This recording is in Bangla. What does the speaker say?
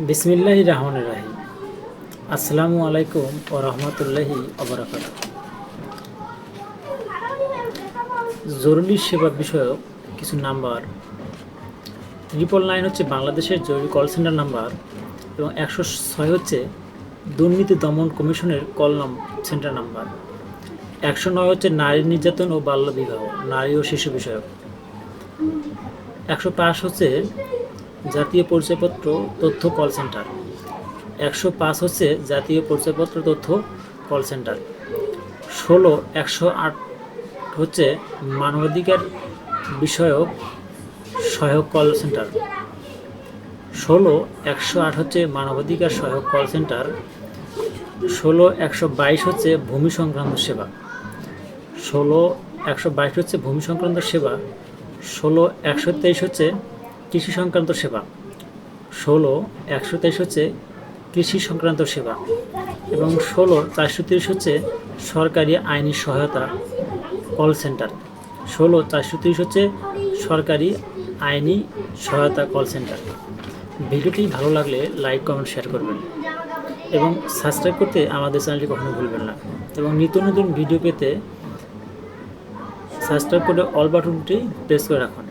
বিসমিল্লাহির রহমানির রহিম। আসসালামু আলাইকুম ওয়া রাহমাতুল্লাহি ওয়া বারাকাতুহু। জরুরি সেবা বিষয়ক কিছু নাম্বার। 999 হচ্ছে বাংলাদেশের জরুরি কল সেন্টার নাম্বার এবং 106 হচ্ছে দুর্নীতি দমন কমিশনের কল সেন্টার নাম্বার। 109 হচ্ছে নারী নির্যাতন ও বাল্যবিবাহ, নারী ও শিশু বিষয়ক। 105 হচ্ছে জাতীয় পরিচয়পত্র তথ্য কল সেন্টার। 105 হচ্ছে জাতীয় পরিচয়পত্র তথ্য কল সেন্টার। 108 হচ্ছে মানবাধিকার বিষয়ক সহায়ক কল সেন্টার। 108 হচ্ছে মানবাধিকার সহায়ক কল সেন্টার। 122 হচ্ছে ভূমি সংক্রান্ত সেবা। 122 হচ্ছে ভূমি সংক্রান্ত সেবা। 123 হচ্ছে কৃষি সংক্রান্ত সেবা। 123 হচ্ছে কৃষি সংক্রান্ত সেবা এবং 430 হচ্ছে সরকারি আইনি সহায়তা কল সেন্টার। 430 হচ্ছে সরকারি আইনি সহায়তা কল সেন্টার। ভিডিওটি ভালো লাগলে লাইক কমেন্ট শেয়ার করবেন এবং সাবস্ক্রাইব করতে আমাদের চ্যানেলটি কখনো ভুলবেন না এবং নিত্য নতুন ভিডিও পেতে সাবস্ক্রাইব করে অল বাটনটি প্রেস করে রাখুন।